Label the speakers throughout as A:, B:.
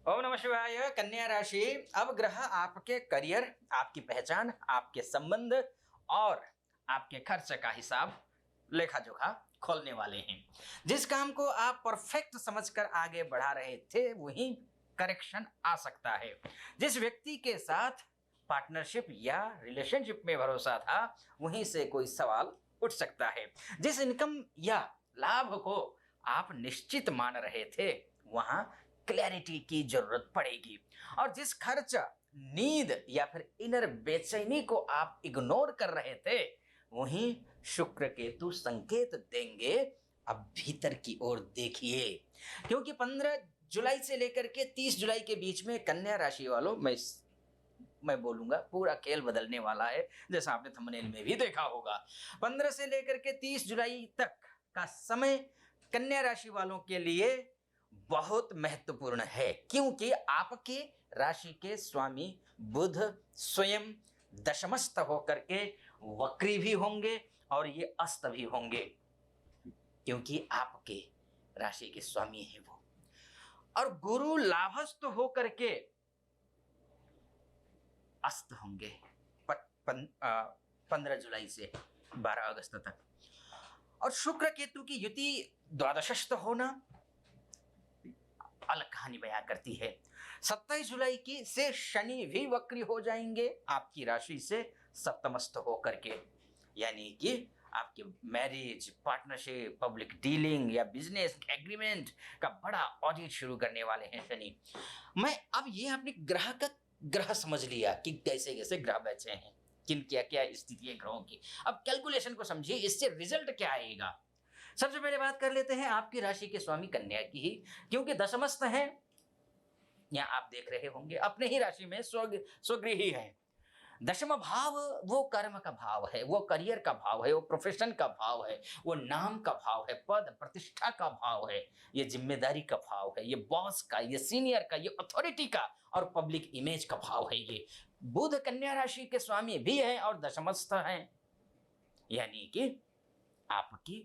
A: ओम नमः शिवाय। कन्या राशि, अब ग्रह आपके करियर, आपकी पहचान, आपके संबंध और आपके खर्च का हिसाब लेखा जोखा खोलने वाले हैं। जिस काम को आप परफेक्ट समझकर आगे बढ़ा रहे थे वहीं करेक्शन आ सकता है। जिस व्यक्ति के साथ पार्टनरशिप या रिलेशनशिप में भरोसा था वहीं से कोई सवाल उठ सकता है। जिस इनकम या लाभ को आप निश्चित मान रहे थे वहां क्लैरिटी की जरूरत पड़ेगी। और जिस खर्च, नींद या फिर इनर बेचैनी को आप इग्नोर कर रहे थे वहीं शुक्र केतु संकेत देंगे। अब भीतर की ओर देखिए, क्योंकि 15 जुलाई से लेकर के 30 जुलाई के बीच में कन्या राशि वालों मैं बोलूंगा पूरा खेल बदलने वाला है, जैसा आपने थंबनेल में भी देखा होगा। 15 से लेकर के 30 जुलाई तक का समय कन्या राशि वालों के लिए बहुत महत्वपूर्ण है, क्योंकि आपके राशि के स्वामी बुध स्वयं दशमस्थ होकर के वक्री भी होंगे और ये अस्त भी होंगे, क्योंकि आपके राशि के स्वामी है वो। और गुरु लाभस्थ होकर के अस्त होंगे 15 जुलाई से 12 अगस्त तक। और शुक्र केतु की युति द्वादशस्थ होना अलग कहानी बयां करती है। 27 जुलाई की से शनि भी वक्री हो जाएंगे आपकी राशि से सप्तमस्थ होकर के, यानी कि आपके मैरिज, पार्टनरशिप, पब्लिक डीलिंग या बिजनेस एग्रीमेंट का बड़ा ऑडिट शुरू करने वाले हैं शनि। मैं अब ये आपने ग्रह समझ लिया कि कैसे कैसे ग्रह बैठे हैं, किन क्या क्या स्थिति है ग्रहों की। अब कैलकुलेशन को समझिए, इससे रिजल्ट क्या आएगा। सबसे पहले बात कर लेते हैं आपकी राशि के स्वामी कन्या की ही, क्योंकि दशमस्थ है। या आप देख रहे होंगे अपने ही राशि में स्वगृही है। दशम भाव वो कर्म का भाव है, वो करियर का भाव है, वो प्रोफेशन का भाव है, वो नाम का भाव है, पद प्रतिष्ठा का भाव है, ये जिम्मेदारी का भाव है, ये बॉस का, ये सीनियर का, ये अथॉरिटी का और पब्लिक इमेज का भाव है। ये बुध कन्या राशि के स्वामी भी है और दशमस्थ है, यानी कि आपकी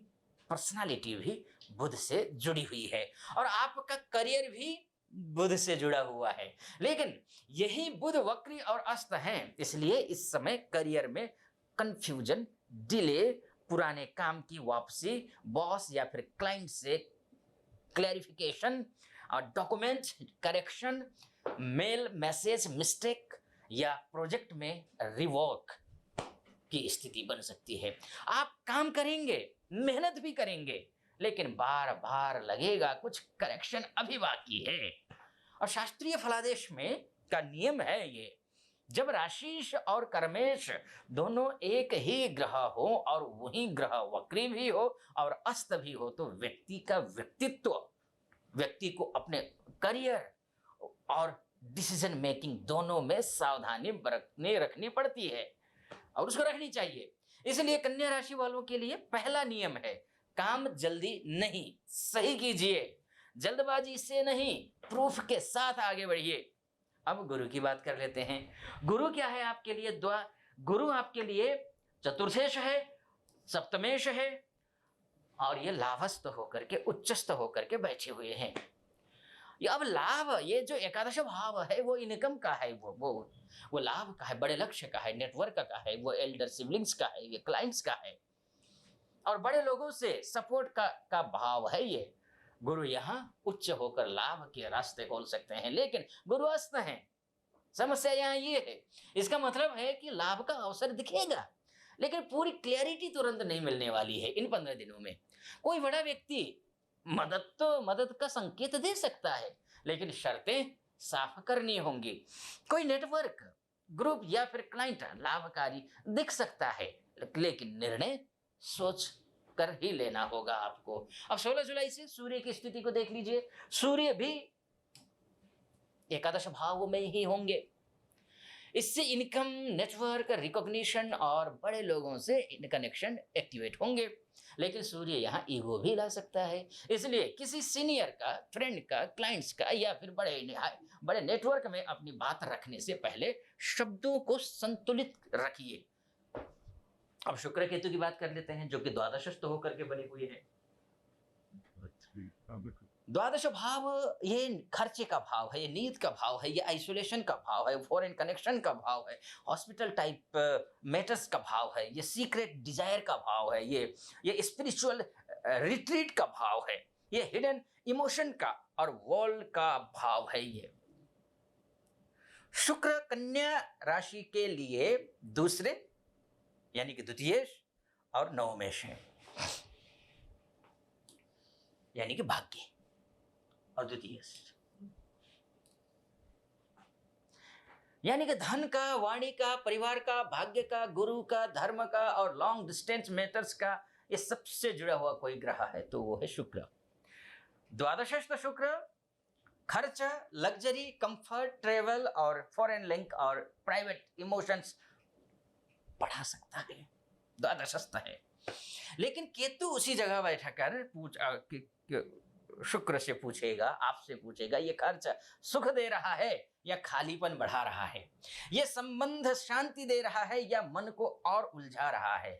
A: पर्सनालिटी भी बुध से जुड़ी हुई है और आपका करियर भी बुध से जुड़ा हुआ है। लेकिन यही बुध वक्री और अस्त हैं, इसलिए इस समय करियर में कंफ्यूजन, डिले, पुराने काम की वापसी, बॉस या फिर क्लाइंट से क्लैरिफिकेशन और document correction, mail message mistake या प्रोजेक्ट में रिवॉक की स्थिति बन सकती है। आप काम करेंगे, मेहनत भी करेंगे, लेकिन बार बार लगेगा कुछ करेक्शन अभी बाकी है। और शास्त्रीय फलादेश में का नियम है ये, जब राशिश और कर्मेश दोनों एक ही ग्रह हो और वही ग्रह वक्री भी हो और अस्त भी हो तो व्यक्ति का व्यक्तित्व, व्यक्ति को अपने करियर और डिसीजन मेकिंग दोनों में सावधानी बरतने रखनी पड़ती है और उसको रखनी चाहिए। इसलिए कन्या राशि वालों के लिए पहला नियम है, काम जल्दी नहीं, सही कीजिए, जल्दबाजी से नहीं, प्रूफ के साथ आगे बढ़िए। अब गुरु की बात कर लेते हैं। गुरु क्या है आपके लिए? गुरु आपके लिए चतुर्थेश है, सप्तमेश है और ये लाभस्थ होकर के, उच्चस्थ होकर के बैठे हुए हैं। ये अब लाभ, ये जो एकादश भाव है वो इनकम का है, वो लाभ का है, बड़े लक्ष्य का है, नेटवर्क का है, वो एल्डर सिबलिंग्स का है, ये क्लाइंट्स का है और बड़े लोगों से सपोर्ट का भाव है। ये गुरु यहाँ उच्च होकर लाभ के रास्ते खोल सकते हैं, लेकिन गुरु अस्त है। समस्या यहाँ ये है, इसका मतलब है कि लाभ का अवसर दिखेगा लेकिन पूरी क्लैरिटी तुरंत नहीं मिलने वाली है इन 15 दिनों में। कोई बड़ा व्यक्ति मदद का संकेत दे सकता है, लेकिन शर्तें साफ करनी होंगी। कोई नेटवर्क, ग्रुप या फिर क्लाइंट लाभकारी दिख सकता है, लेकिन निर्णय सोच कर ही लेना होगा आपको। अब 16 जुलाई से सूर्य की स्थिति को देख लीजिए, सूर्य भी एकादश भाव में ही होंगे। इससे इनकम, नेटवर्क, रिकॉग्निशन और बड़े लोगों से कनेक्शन एक्टिवेट होंगे। लेकिन सूर्य यहाँ ईगो भी ला सकता है, इसलिए किसी सीनियर का, फ्रेंड का, क्लाइंट्स का या फिर बड़े नेटवर्क में अपनी बात रखने से पहले शब्दों को संतुलित रखिए। अब शुक्र केतु की बात कर लेते हैं, जो कि द्वादशस्थ होकर के बने हुए हैं। द्वादश भाव ये खर्चे का भाव है, ये नींद का भाव है, ये आइसोलेशन का भाव है, फॉरेन कनेक्शन का भाव है, हॉस्पिटल टाइप मैटर्स का भाव है, ये सीक्रेट डिजायर का भाव है, ये स्पिरिचुअल रिट्रीट का भाव है, ये हिडन इमोशन का और वर्ल्ड का भाव है। ये शुक्र कन्या राशि के लिए दूसरे यानी कि द्वितीयेश और नवमेश है, यानी कि भाग्य और द्वितीय, यानी कि धन का, वाणी का, परिवार का, भाग्य का, गुरु का, धर्म का और लॉन्ग डिस्टेंस मैटर्स का ये सबसे जुड़ा हुआ कोई ग्रह है तो वो है शुक्र। द्वादशस्थ शुक्र खर्च, लग्जरी, कंफर्ट, ट्रेवल और फॉरेन लिंक और प्राइवेट इमोशंस बढ़ा सकता है, द्वादशस्थ है। लेकिन केतु उसी जगह बैठा कर शुक्र से पूछेगा, आपसे पूछेगा, ये खर्च सुख दे रहा है या खालीपन बढ़ा रहा है, ये संबंध शांति दे रहा है या मन को और उलझा रहा है,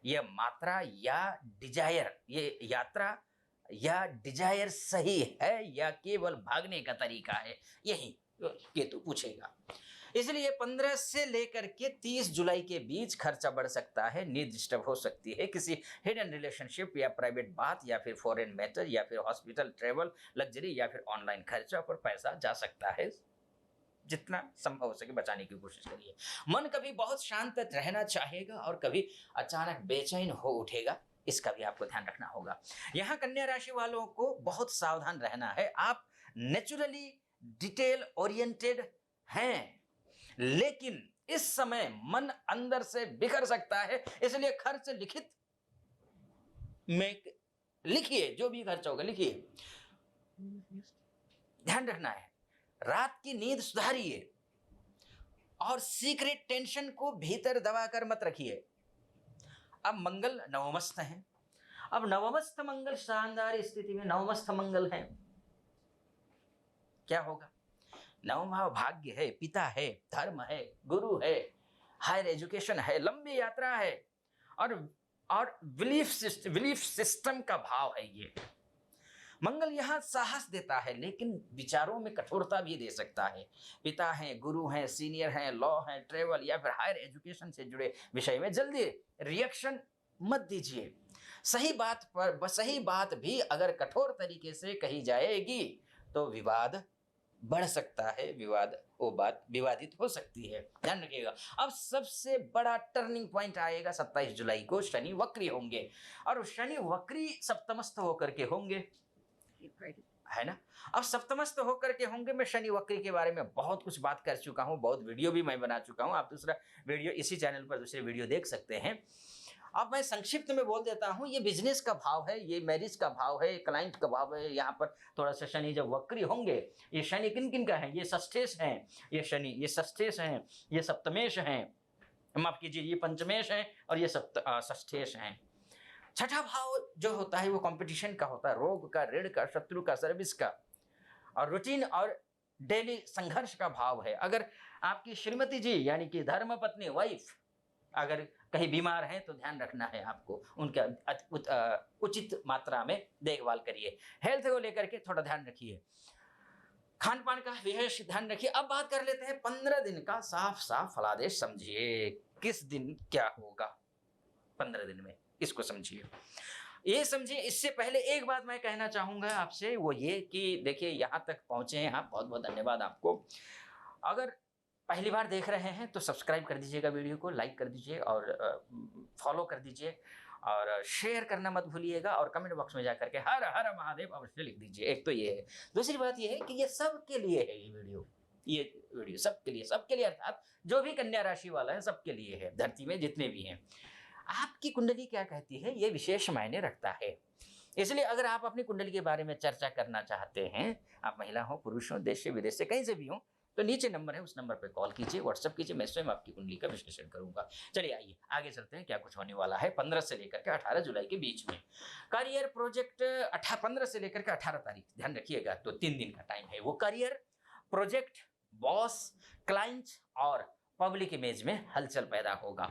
A: ये मात्रा या डिजायर, ये यात्रा या डिजायर सही है या केवल भागने का तरीका है, यही केतु पूछेगा। इसलिए 15 से लेकर के 30 जुलाई के बीच खर्चा बढ़ सकता है, नींद डिस्टर्ब हो सकती है, किसी हिडन रिलेशनशिप या प्राइवेट बात या फिर फॉरेन मैटर या फिर हॉस्पिटल, ट्रेवल, लग्जरी या फिर ऑनलाइन खर्चा पर पैसा जा सकता है। जितना संभव हो सके बचाने की कोशिश करिए। मन कभी बहुत शांत रहना चाहेगा और कभी अचानक बेचैन हो उठेगा, इसका भी आपको ध्यान रखना होगा। यहाँ कन्या राशि वालों को बहुत सावधान रहना है। आप नेचुरली डिटेल ओरिएंटेड हैं, लेकिन इस समय मन अंदर से बिखर सकता है, इसलिए खर्च लिखित में लिखिए, जो भी खर्च होगा लिखिए। ध्यान रखना है, रात की नींद सुधारिए और सीक्रेट टेंशन को भीतर दबाकर मत रखिए। अब मंगल नवमस्थ है, अब नवमस्थ मंगल शानदार स्थिति में नवमस्थ मंगल है, क्या होगा? नवम भाव भाग्य है, पिता है, धर्म है, गुरु है, हायर एजुकेशन है, लंबी यात्रा है और बिलीफ सिस्टम का भाव है। ये मंगल यहाँ साहस देता है, लेकिन विचारों में कठोरता भी दे सकता है। पिता हैं, गुरु हैं, सीनियर हैं, लॉ हैं, ट्रेवल या फिर हायर एजुकेशन से जुड़े विषय में जल्दी रिएक्शन मत दीजिए। सही बात भी अगर कठोर तरीके से कही जाएगी तो विवाद बढ़ सकता है, वो बात विवादित हो सकती है, ध्यान रखिएगा। अब सबसे बड़ा टर्निंग पॉइंट आएगा 27 जुलाई को, शनि वक्री होंगे और शनि वक्री सप्तमस्थ होकर के होंगे, है ना। अब सप्तमस्थ होकर के होंगे, मैं शनि वक्री के बारे में बहुत कुछ बात कर चुका हूं, बहुत वीडियो भी मैं बना चुका हूं, आप दूसरा वीडियो इसी चैनल पर दूसरे वीडियो देख सकते हैं। अब मैं संक्षिप्त में बोल देता हूं, ये बिजनेस का भाव है, ये मैरिज का भाव है, क्लाइंट का भाव है। यहाँ पर थोड़ा सा शनि जब वक्री होंगे, ये शनि किन किन का है? ये षष्ठेश हैं, ये शनि, ये षष्ठेश हैं, ये सप्तमेश हैं, माफ कीजिए, ये पंचमेश हैं और ये षष्ठेश हैं। छठा भाव जो होता है वो कंपटीशन का होता है, रोग का, ऋण का, शत्रु का, सर्विस का और रूटीन और डेली संघर्ष का भाव है। अगर आपकी श्रीमती जी यानी कि धर्म पत्नी वाइफ अगर कहीं बीमार हैं तो ध्यान रखना है आपको, उनका उचित मात्रा में देखभाल करिए। हेल्थ को लेकर के थोड़ा ध्यान रखिए, खान पान का विशेष ध्यान रखिए। अब बात कर लेते हैं 15 दिन का साफ साफ फलादेश समझिए, किस दिन क्या होगा 15 दिन में, इसको समझिए, ये समझिए। इससे पहले एक बात मैं कहना चाहूंगा आपसे, वो ये कि देखिए यहाँ तक पहुंचे हैं आप, बहुत बहुत धन्यवाद आपको। अगर पहली बार देख रहे हैं तो सब्सक्राइब कर दीजिएगा, वीडियो को लाइक कर दीजिए और फॉलो कर दीजिए और शेयर करना मत भूलिएगा और कमेंट बॉक्स में जाकर के हर हर महादेव अवश्य लिख दीजिए। एक तो ये है, दूसरी बात ये है कि ये सबके लिए है, ये वीडियो सबके लिए अर्थात जो भी कन्या राशि वाला है सबके लिए है, धरती में जितने भी हैं। आपकी कुंडली क्या कहती है ये विशेष मायने रखता है, इसलिए अगर आप अपनी कुंडली के बारे में चर्चा करना चाहते हैं, आप महिला हो, पुरुष हो, देश से विदेश से कहीं से भी हो, तो नीचे नंबर है, उस नंबर पे कॉल कीजिए, व्हाट्सएप कीजिए, मैं स्वयं आपकी कुंडली का विश्लेषण करूंगा। चलिए आइए आगे चलते हैं, क्या कुछ होने वाला है 15 से लेकर के 18 जुलाई के बीच में। करियर प्रोजेक्ट 15 से लेकर के 18 तारीख, ध्यान रखिएगा, तो 3 दिन का टाइम है। वो करियर, प्रोजेक्ट, बॉस, क्लाइंट और पब्लिक इमेज में हलचल पैदा होगा।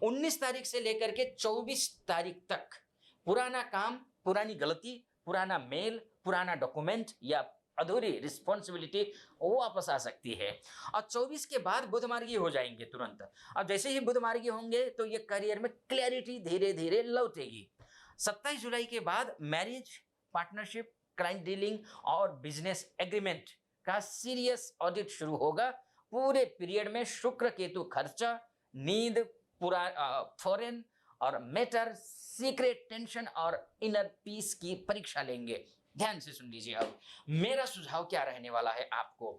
A: 19 तारीख से लेकर के 24 तारीख तक पुराना काम, पुरानी गलती, पुराना मेल, पुराना डॉक्यूमेंट या अधूरी रिस्पॉन्सिबिलिटी वो वापस आ सकती है। और 24 के बाद बुध मार्गी हो जाएंगे तुरंत। अब जैसे ही बुध मार्गी होंगे तो ये करियर में क्लैरिटी धीरे धीरे लौटेगी। 27 जुलाई के बाद मैरिज, पार्टनरशिप, क्लाइंट डीलिंग और बिजनेस एग्रीमेंट का सीरियस ऑडिट शुरू होगा। पूरे पीरियड में शुक्र केतु खर्चा, नींद, फॉरेन और मैटर, सीक्रेट टेंशन और इनर पीस की परीक्षा लेंगे। ध्यान से सुन लीजिए। अब मेरा सुझाव क्या रहने वाला है आपको।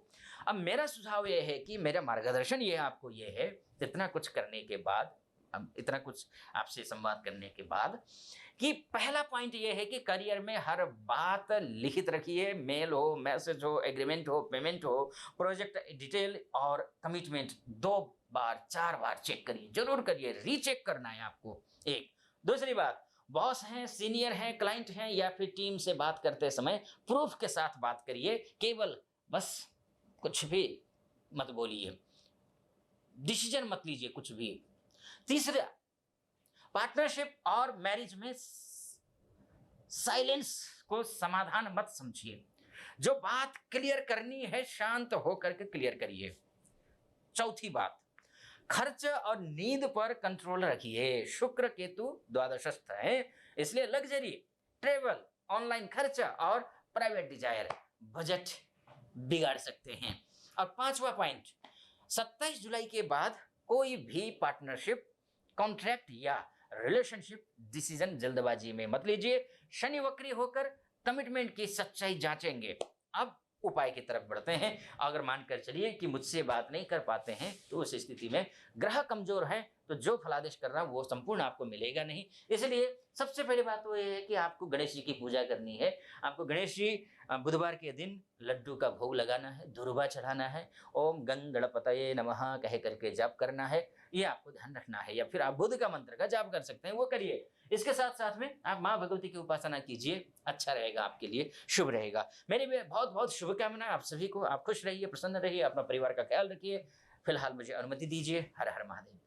A: अब मेरा सुझाव यह है कि मेरा मार्गदर्शन ये आपको ये है, इतना कुछ करने के बाद, अब इतना कुछ आपसे संवाद करने के बाद, कि पहला पॉइंट ये है कि करियर में हर बात लिखित रखिए। मेल हो, मैसेज हो, एग्रीमेंट हो, पेमेंट हो, प्रोजेक्ट डिटेल और कमिटमेंट 2 बार 4 बार चेक करिए, जरूर करिए, रीचेक करना है आपको। एक दूसरी बात, बॉस हैं, सीनियर हैं, क्लाइंट हैं या फिर टीम से बात करते समय प्रूफ के साथ बात करिए। केवल बस कुछ भी मत बोलिए, डिसीजन मत लीजिए कुछ भी। तीसरा, पार्टनरशिप और मैरिज में साइलेंस को समाधान मत समझिए। जो बात क्लियर करनी है शांत होकर के क्लियर करिए। चौथी बात, खर्च और नींद पर कंट्रोल रखिए। शुक्र केतु द्वादशस्थ है, इसलिए लग्जरी, ट्रेवल, ऑनलाइन खर्चा और प्राइवेट डिजायर बजट बिगाड़ सकते हैं। और 5वां पॉइंट, 27 जुलाई के बाद कोई भी पार्टनरशिप, कॉन्ट्रैक्ट या रिलेशनशिप डिसीजन जल्दबाजी में मत लीजिए। शनि वक्री होकर कमिटमेंट की सच्चाई जांचेंगे। अब उपाय की तरफ बढ़ते हैं। अगर मानकर चलिए कि मुझसे बात नहीं कर पाते हैं तो उस स्थिति में ग्रह कमजोर है तो जो फलादेश कर रहा हूं वो संपूर्ण आपको मिलेगा नहीं। इसलिए सबसे पहली बात तो ये है कि आपको गणेश जी की पूजा करनी है। आपको गणेश जी बुधवार के दिन लड्डू का भोग लगाना है, धुरवा चढ़ाना है, ओम गं गणपतये नमः कह करके जाप करना है, ये आपको ध्यान रखना है। या फिर आप बुध का मंत्र का जाप कर सकते हैं, वो करिए। इसके साथ साथ में आप माँ भगवती की उपासना कीजिए, अच्छा रहेगा, आपके लिए शुभ रहेगा। मेरी भी बहुत बहुत शुभकामनाएं आप सभी को। आप खुश रहिए, प्रसन्न रहिए, अपना परिवार का ख्याल रखिए। फिलहाल मुझे अनुमति दीजिए। हर हर महादेव।